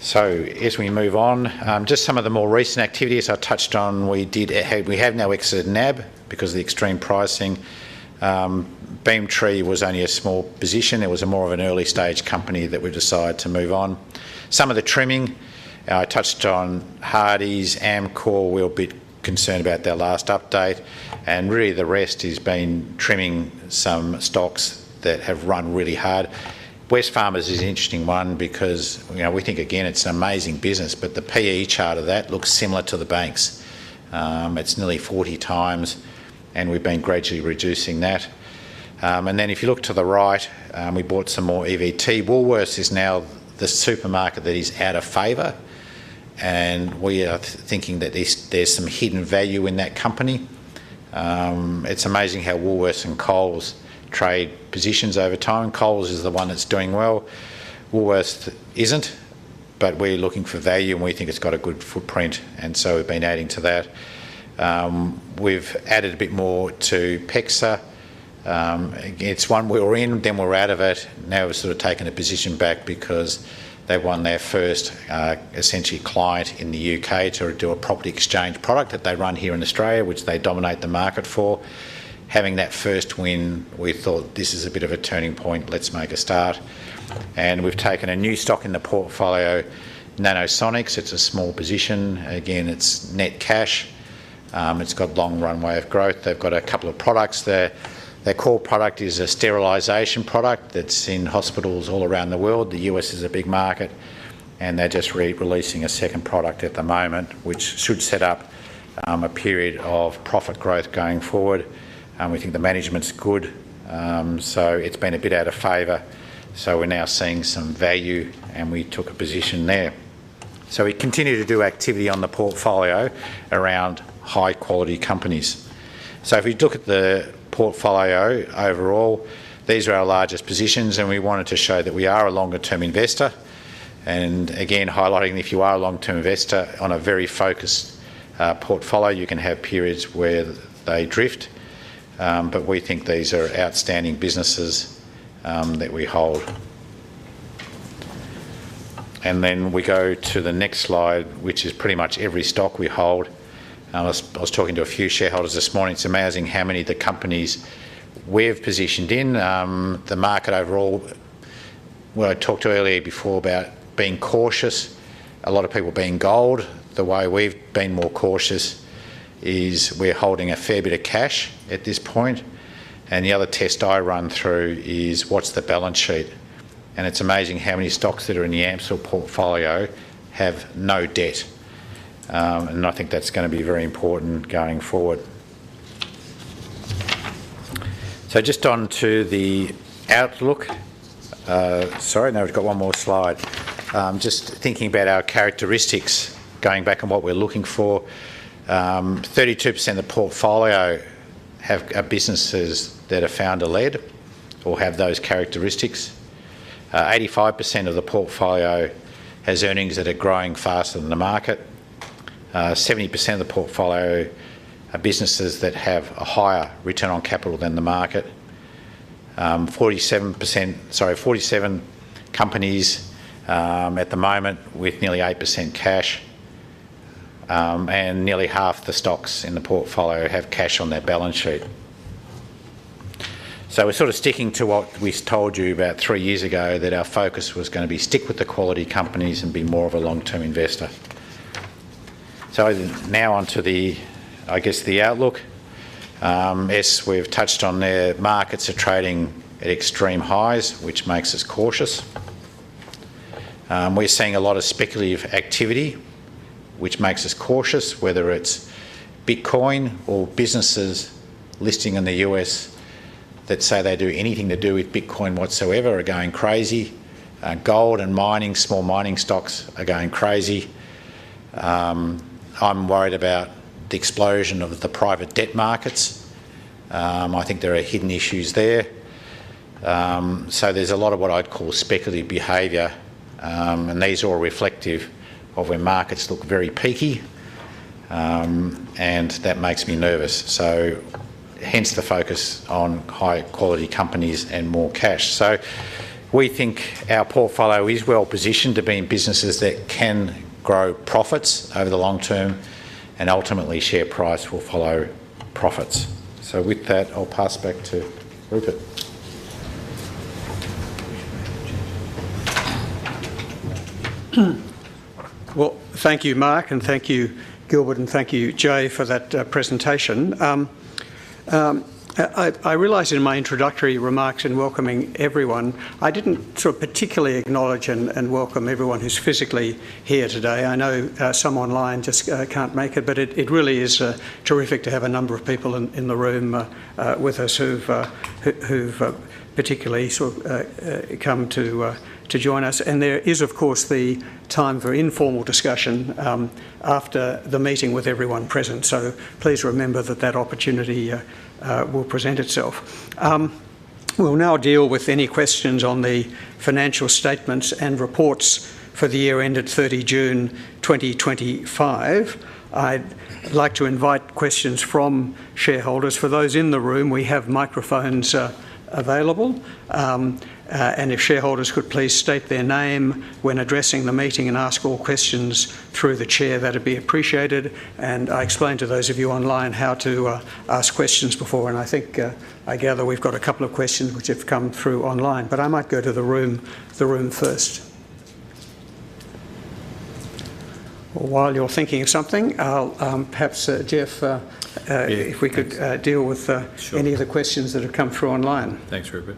So as we move on, just some of the more recent activities I touched on, we have now exited NAB because of the extreme pricing. Beamtree was only a small position. It was more of an early stage company that we decided to move on. Some of the trimming, I touched on Hardies, AMCIL, we were a bit concerned about their last update, and really the rest has been trimming some stocks that have run really hard. Wesfarmers is an interesting one because we think again it's an amazing business, but the PE chart of that looks similar to the banks. It's nearly 40 times, and we've been gradually reducing that. And then if you look to the right, we bought some more EVT. Woolworths is now the supermarket that is out of favour, and we are thinking that there's some hidden value in that company. It's amazing how Woolworths and Coles trade positions over time. Coles is the one that's doing well. Woolworths isn't, but we're looking for value and we think it's got a good footprint, and so we've been adding to that. We've added a bit more to PEXA. It's one we were in, then we're out of it. Now we've sort of taken a position back because they won their first essentially client in the UK to do a property exchange product that they run here in Australia, which they dominate the market for. Having that first win, we thought this is a bit of a turning point, let's make a start. And we've taken a new stock in the portfolio, Nanosonics. It's a small position. Again, it's net cash. It's got long runway of growth. They've got a couple of products there. Their core product is a sterilisation product that's in hospitals all around the world. The US is a big market, and they're just releasing a second product at the moment, which should set up a period of profit growth going forward. We think the management's good, so it's been a bit out of favour. So we're now seeing some value, and we took a position there. So we continue to do activity on the portfolio around high quality companies. So if we look at the portfolio overall, these are our largest positions, and we wanted to show that we are a longer term investor. And again, highlighting if you are a long-term investor on a very focused portfolio, you can have periods where they drift. But we think these are outstanding businesses that we hold. And then we go to the next slide, which is pretty much every stock we hold. I was talking to a few shareholders this morning. It's amazing how many of the companies we've positioned in. The market overall, what I talked to earlier before about being cautious, a lot of people being gold. The way we've been more cautious is we're holding a fair bit of cash at this point, and the other test I run through is what's the balance sheet, and it's amazing how many stocks that are in the AMCIL portfolio have no debt, and I think that's going to be very important going forward. So just on to the outlook. Sorry, no, we've got one more slide. Just thinking about our characteristics, going back on what we're looking for. 32% of the portfolio are businesses that are founder-led or have those characteristics. 85% of the portfolio has earnings that are growing faster than the market. 70% of the portfolio are businesses that have a higher return on capital than the market. 47 companies at the moment with nearly 8% cash, and nearly half the stocks in the portfolio have cash on their balance sheet. So we're sort of sticking to what we told you about 3 years ago, that our focus was going to be stick with the quality companies and be more of a long-term investor. So now on to the outlook. As we've touched on there, markets are trading at extreme highs, which makes us cautious. We're seeing a lot of speculative activity, which makes us cautious, whether it's Bitcoin or businesses listing in the US that say they do anything to do with Bitcoin whatsoever are going crazy. Gold and mining, small mining stocks are going crazy. I'm worried about the explosion of the private debt markets. I think there are hidden issues there. So there's a lot of what I'd call speculative behaviour, and these are all reflective of where markets look very peaky, and that makes me nervous. So hence the focus on high quality companies and more cash. So we think our portfolio is well positioned to be in businesses that can grow profits over the long term, and ultimately share price will follow profits. So with that, I'll pass back to Rupert. Well, thank you, Mark, and thank you, Gilbert, and thank you, Jay, for that presentation. I realise in my introductory remarks in welcoming everyone, I didn't sort of particularly acknowledge and welcome everyone who's physically here today. I know some online just can't make it, but it really is terrific to have a number of people in the room with us who've particularly sort of come to join us. And there is, of course, the time for informal discussion after the meeting with everyone present. So please remember that opportunity will present itself. We'll now deal with any questions on the financial statements and reports for the year ended 30 June 2025. I'd like to invite questions from shareholders. For those in the room, we have microphones available. And if shareholders could please state their name when addressing the meeting and ask all questions through the chair, that'd be appreciated. And I explained to those of you online how to ask questions before, and I think I gather we've got a couple of questions which have come through online, but I might go to the room first. Well, while you're thinking of something, I'll perhaps, Jeff, if we could deal with Sure. any of the questions that have come through online. Thanks, Rupert.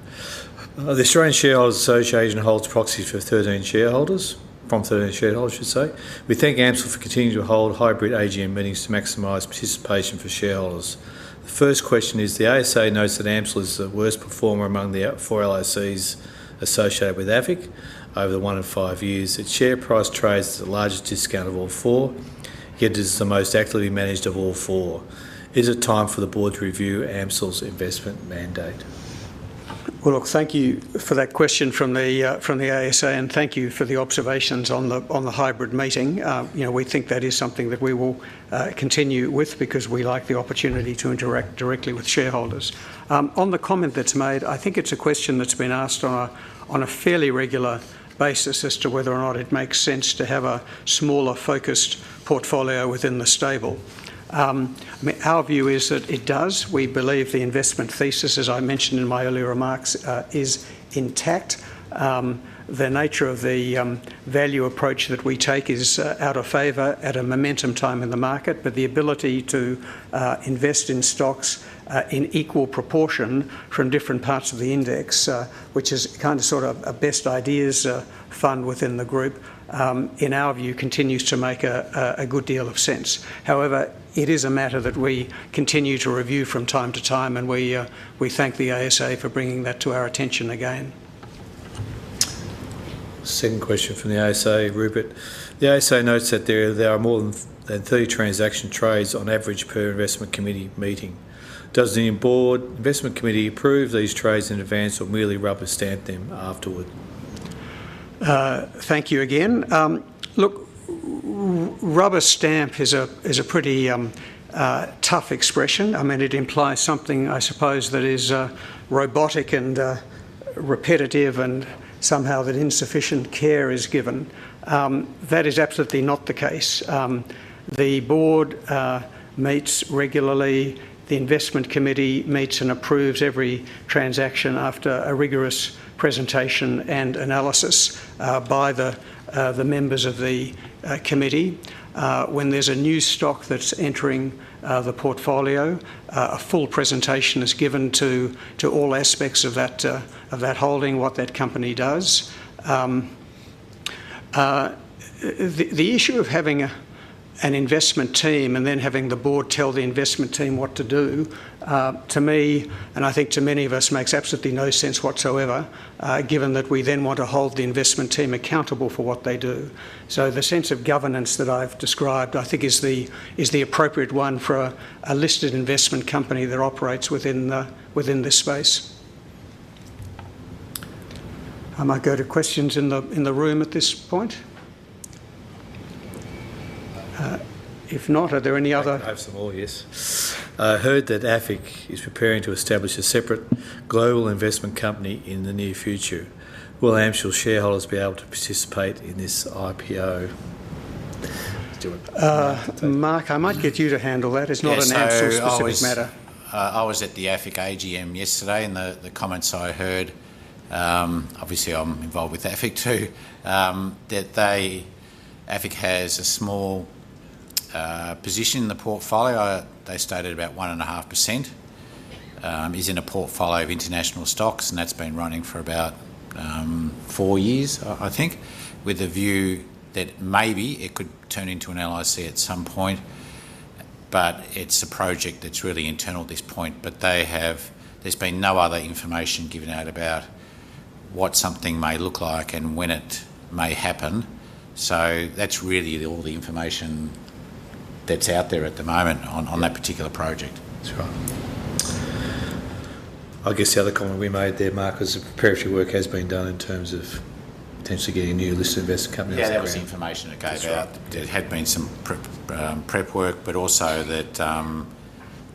The Australian Shareholders Association holds proxies for 13 shareholders, from 13 shareholders, I should say. We thank AMCIL for continuing to hold hybrid AGM meetings to maximise participation for shareholders. The first question is, the ASA notes that AMCIL is the worst performer among the 4 LICs associated with AFIC over the 1 and 5 years. Its share price trades at the largest discount of all 4, yet it is the most actively managed of all 4. Is it time for the board to review AMCIL's investment mandate? Well, look, thank you for that question from the ASA, and thank you for the observations on the hybrid meeting. We think that is something that we will continue with, because we like the opportunity to interact directly with shareholders. On the comment that's made, I think it's a question that's been asked on a fairly regular basis as to whether or not it makes sense to have a smaller, focused portfolio within the stable. Our view is that it does. We believe the investment thesis, as I mentioned in my earlier remarks, is intact. The nature of the value approach that we take is out of favour at a momentum time in the market, but the ability to invest in stocks in equal proportion from different parts of the index, which is kind of sort of a best ideas fund within the group, in our view, continues to make a good deal of sense. However, it is a matter that we continue to review from time to time, and we thank the ASA for bringing that to our attention again. Second question from the ASA, Rupert. The ASA notes that there are more than 30 transaction trades on average per investment committee meeting. Does the board investment committee approve these trades in advance, or merely rubber stamp them afterward? Thank you again. Look, rubber stamp is a pretty tough expression. I mean, it implies something, I suppose, that is robotic and repetitive and somehow that insufficient care is given. That is absolutely not the case. The board meets regularly. The investment committee meets and approves every transaction after a rigorous presentation and analysis by the members of the committee. When there's a new stock that's entering the portfolio, a full presentation is given to all aspects of that holding, what that company does. The issue of having an investment team and then having the board tell the investment team what to do, to me, and I think to many of us, makes absolutely no sense whatsoever, given that we then want to hold the investment team accountable for what they do. So the sense of governance that I've described, I think, is the appropriate one for a listed investment company that operates within this space. I might go to questions in the room at this point. If not, are there any other? I have some more, yes. I heard that AFIC is preparing to establish a separate global investment company in the near future. Will AMCIL shareholders be able to participate in this IPO? Mark, I might get you to handle that. It's not an AMCIL-specific matter. I was at the AFIC AGM yesterday, and the comments I heard, obviously I'm involved with AFIC too, that AFIC has a small position in the portfolio. They stated about 1.5%, is in a portfolio of international stocks, and that's been running for about 4 years, I think, with the view that maybe it could turn into an LIC at some point, but it's a project that's really internal at this point. But there's been no other information given out about what something may look like and when it may happen. So that's really all the information that's out there at the moment on that particular project. That's right. I guess the other comment we made there, Mark, is that preparatory work has been done in terms of potentially getting a new listed investment company. Yeah, that was the information that gave out. Right. There had been some prep work, but also that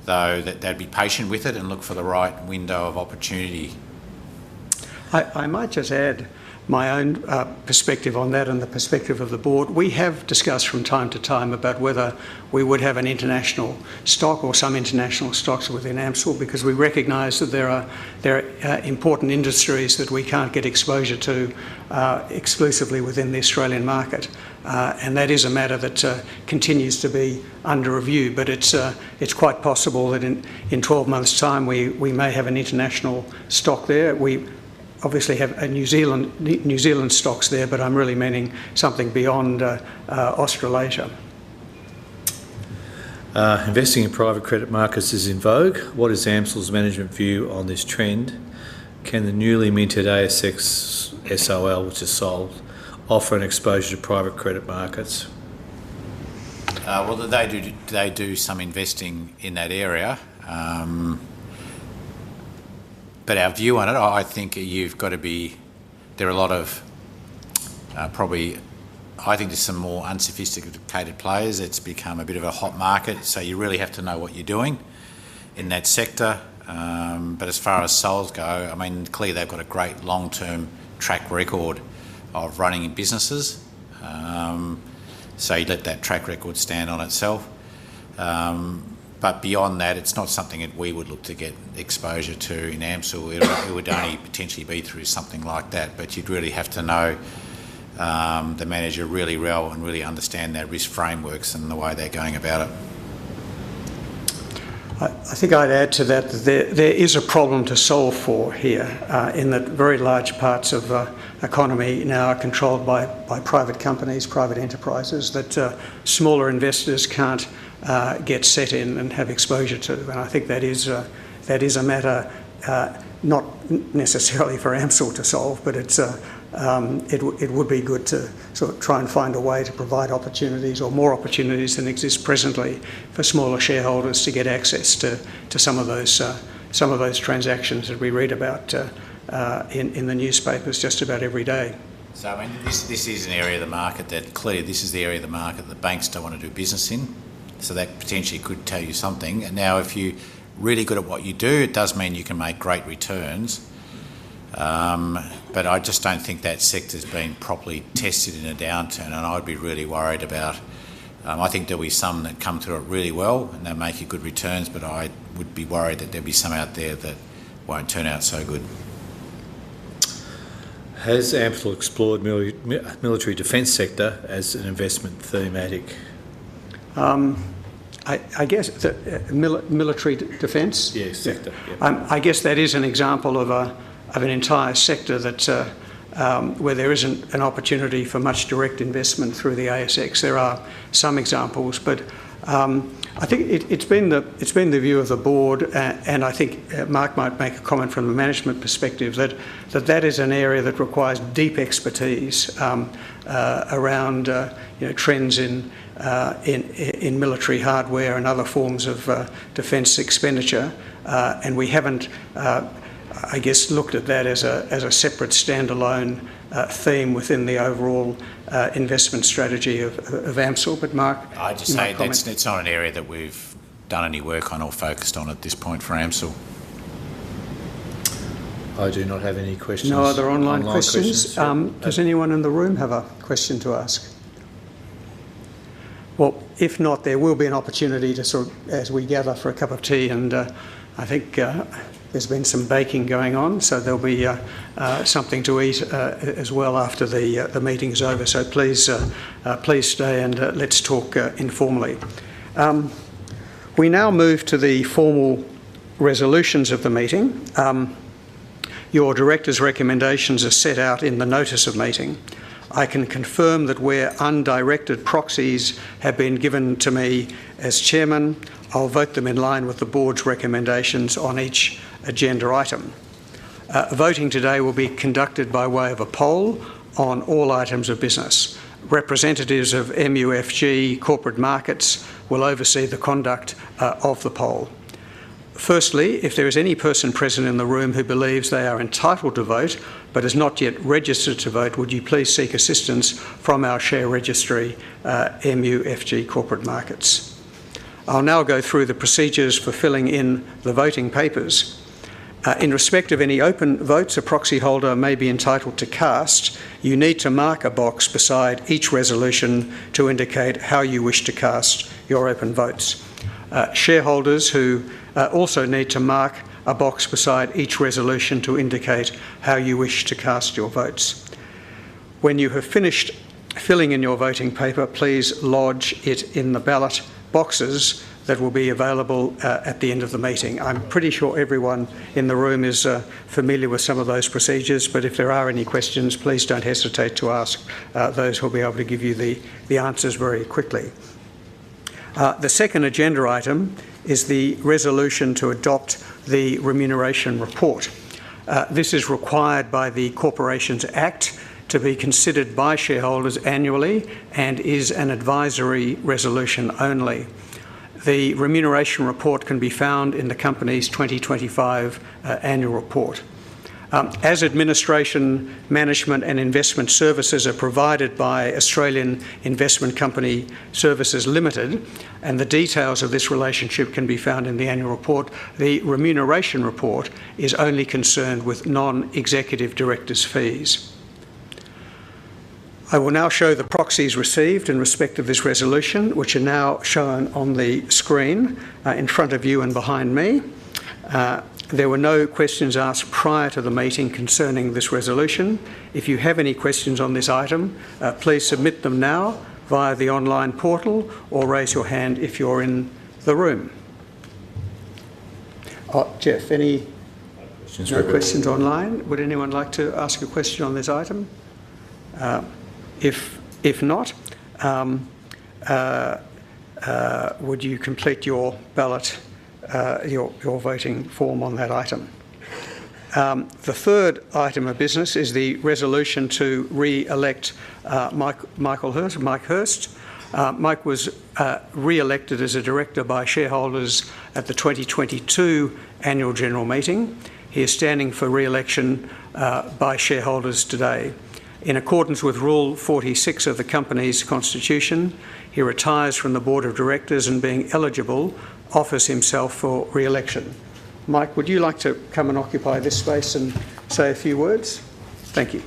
though that they'd be patient with it and look for the right window of opportunity. I might just add my own perspective on that and the perspective of the board. We have discussed from time to time about whether we would have an international stock or some international stocks within AMCIL, because we recognise that there are important industries that we can't get exposure to exclusively within the Australian market, and that is a matter that continues to be under review. But it's quite possible that in 12 months' time we may have an international stock there. We obviously have a New Zealand stocks there, but I'm really meaning something beyond Australasia. Investing in private credit markets is in vogue. What is AMCIL's management view on this trend? Can the newly minted ASX SOL, which is sold, offer an exposure to private credit markets? Well, they do some investing in that area. But our view on it, I think you've got to be, there are a lot of I think there's some more unsophisticated players. It's become a bit of a hot market, so you really have to know what you're doing in that sector. But as far as sols go, I mean, clearly they've got a great long-term track record of running businesses. So you let that track record stand on itself. But beyond that, it's not something that we would look to get exposure to in AMCIL. It would only potentially be through something like that, but you'd really have to know the manager really well and really understand their risk frameworks and the way they're going about it. I think I'd add to that there is a problem to solve for here, in that very large parts of the economy now are controlled by private companies, private enterprises, that smaller investors can't get set in and have exposure to. And I think that is a matter not necessarily for AMCIL to solve, but it would be good to sort of try and find a way to provide opportunities, or more opportunities than exist presently, for smaller shareholders to get access to some of those transactions that we read about in the newspapers just about every day. So I mean, this is an area of the market that clearly this is the area of the market that banks don't want to do business in. So that potentially could tell you something. And now, if you're really good at what you do, it does mean you can make great returns. But but I just don't think that sector's been properly tested in a downturn, and I'd be really worried about. I think there'll be some that come through it really well and they'll make you good returns, but I would be worried that there'll be some out there that won't turn out so good. Has AMCIL explored military defence sector as an investment thematic? I guess that military defence. Yes, sector. Yeah. I guess that is an example of an entire sector that where there isn't an opportunity for much direct investment through the ASX. There are some examples, but I think it's been the view of the board, and I think Mark might make a comment from the management perspective that is an area that requires deep expertise around trends in military hardware and other forms of defence expenditure, and we haven't, I guess, looked at that as a separate standalone theme within the overall investment strategy of AMCIL. But Mark, I just say it's not an area that we've done any work on or focused on at this point for AMCIL. I do not have any questions. No other online questions? Does anyone in the room have a question to ask? Well, if not, there will be an opportunity to sort of, as we gather for a cup of tea, and I think there's been some baking going on, so there'll be something to eat as well after the meeting's over. So please stay and let's talk informally. We now move to the formal resolutions of the meeting. Your directors' recommendations are set out in the notice of meeting. I can confirm that where undirected proxies have been given to me as chairman, I'll vote them in line with the board's recommendations on each agenda item. Voting today will be conducted by way of a poll on all items of business. Representatives of MUFG Corporate Markets will oversee the conduct of the poll. Firstly, if there is any person present in the room who believes they are entitled to vote but is not yet registered to vote, would you please seek assistance from our share registry, MUFG Corporate Markets. I'll now go through the procedures for filling in the voting papers. In respect of any open votes a proxy holder may be entitled to cast, you need to mark a box beside each resolution to indicate how you wish to cast your open votes. Shareholders who also need to mark a box beside each resolution to indicate how you wish to cast your votes. When you have finished filling in your voting paper, please lodge it in the ballot boxes that will be available at the end of the meeting. I'm pretty sure everyone in the room is familiar with some of those procedures, but if there are any questions, please don't hesitate to ask those who will be able to give you the answers very quickly. The second agenda item is the resolution to adopt the remuneration report. This is required by the Corporations Act to be considered by shareholders annually and is an advisory resolution only. The remuneration report can be found in the company's 2025 annual report. As administration, management and investment services are provided by Australian Investment Company Services Limited, and the details of this relationship can be found in the annual report, the remuneration report is only concerned with non-executive directors' fees. I will now show the proxies received in respect of this resolution, which are now shown on the screen in front of you and behind me. There were no questions asked prior to the meeting concerning this resolution. If you have any questions on this item, please submit them now via the online portal or raise your hand if you're in the room. Jeff, any questions online? Would anyone like to ask a question on this item? If not, would you complete your ballot, your voting form on that item? The third item of business is the resolution to re-elect Mike Hurst. Mike was re-elected as a director by shareholders at the 2022 annual general meeting. He is standing for re-election by shareholders today. In accordance with Rule 46 of the company's constitution, he retires from the board of directors and, being eligible, offers himself for re-election. Mike, would you like to come and occupy this space and say a few words? Thank you.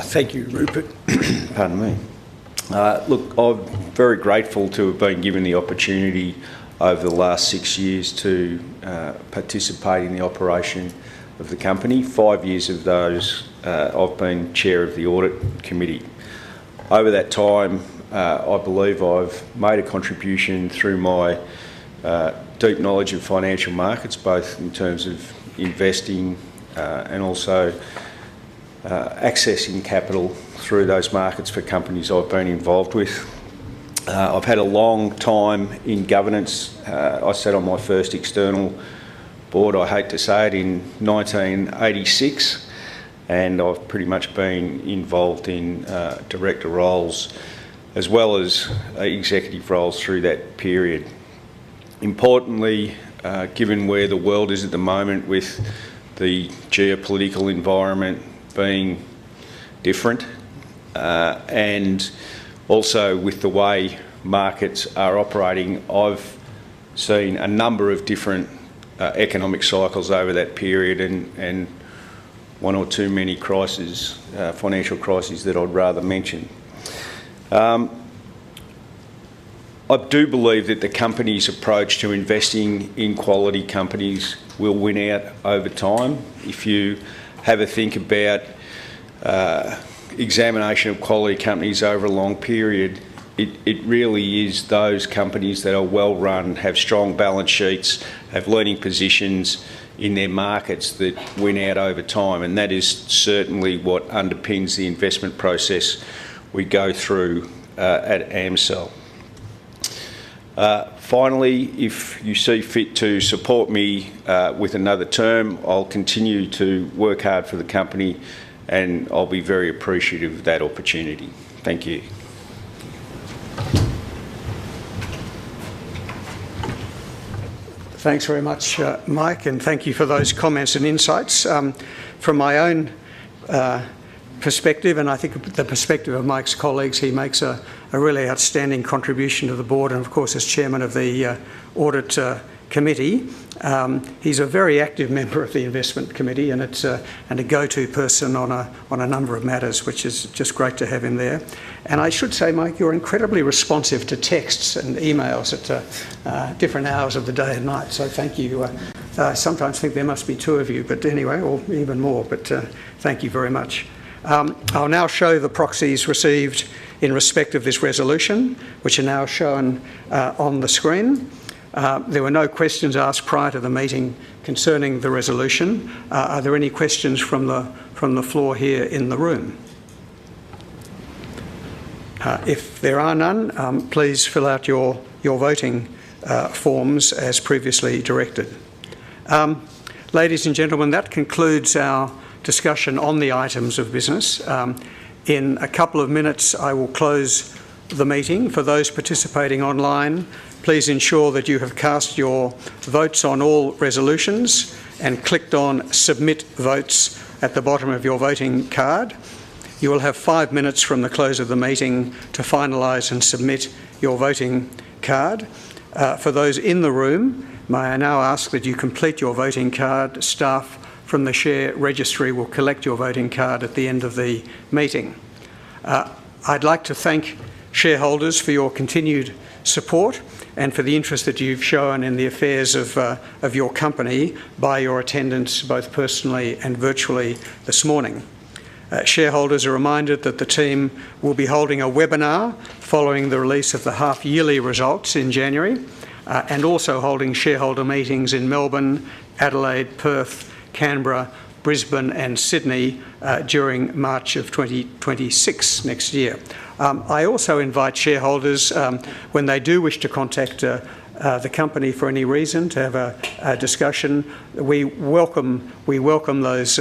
Thank you, Rupert. Pardon me. Look, I'm very grateful to have been given the opportunity over the last 6 years to participate in the operation of the company. 5 years of those, I've been chair of the audit committee. Over that time, I believe I've made a contribution through my deep knowledge of financial markets, both in terms of investing and also accessing capital through those markets for companies I've been involved with. I've had a long time in governance. I sat on my first external board, I hate to say it, in 1986, and I've pretty much been involved in director roles as well as executive roles through that period. Importantly, given where the world is at the moment with the geopolitical environment being different, and also with the way markets are operating, I've seen a number of different economic cycles over that period, and one or too many crises, financial crises that I'd rather mention. I do believe that the company's approach to investing in quality companies will win out over time. If you have a think about examination of quality companies over a long period, it really is those companies that are well run, have strong balance sheets, have leading positions in their markets that win out over time, and that is certainly what underpins the investment process we go through at AMCIL. Finally, if you see fit to support me with another term, I'll continue to work hard for the company, and I'll be very appreciative of that opportunity. Thank you. Thanks very much, Mike, and thank you for those comments and insights. From my own perspective, and I think the perspective of Mike's colleagues, he makes a really outstanding contribution to the board, and of course as chairman of the audit committee. He's a very active member of the investment committee, and a go-to person on a number of matters, which is just great to have him there. And I should say, Mike, you're incredibly responsive to texts and emails at different hours of the day and night, so thank you. I sometimes think there must be two of you, but anyway, or even more, but thank you very much. I'll now show the proxies received in respect of this resolution, which are now shown on the screen. There were no questions asked prior to the meeting concerning the resolution. Are there any questions from the floor here in the room? If there are none, please fill out your voting forms as previously directed. Ladies and gentlemen, that concludes our discussion on the items of business. In a couple of minutes, I will close the meeting. For those participating online, please ensure that you have cast your votes on all resolutions and clicked on Submit Votes at the bottom of your voting card. You will have 5 minutes from the close of the meeting to finalise and submit your voting card. For those in the room, may I now ask that you complete your voting card. Staff from the share registry will collect your voting card at the end of the meeting. I'd like to thank shareholders for your continued support and for the interest that you've shown in the affairs of your company by your attendance both personally and virtually this morning. Shareholders are reminded that the team will be holding a webinar following the release of the half-yearly results in January, and also holding shareholder meetings in Melbourne, Adelaide, Perth, Canberra, Brisbane and Sydney during March of 2026 next year. I also invite shareholders, when they do wish to contact the company for any reason to have a discussion, we welcome those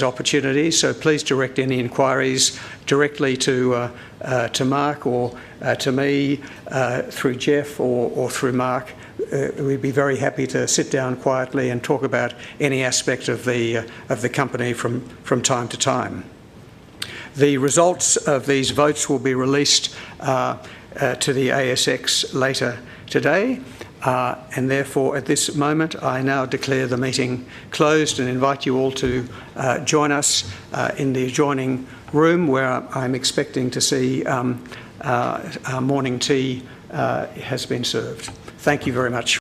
opportunities. So please direct any inquiries directly to Mark or to me through Jeff or through Mark. We'd be very happy to sit down quietly and talk about any aspect of the company from time to time. The results of these votes will be released to the ASX later today. And therefore, at this moment, I now declare the meeting closed and invite you all to join us in the adjoining room, where I'm expecting to see our morning tea has been served. Thank you very much.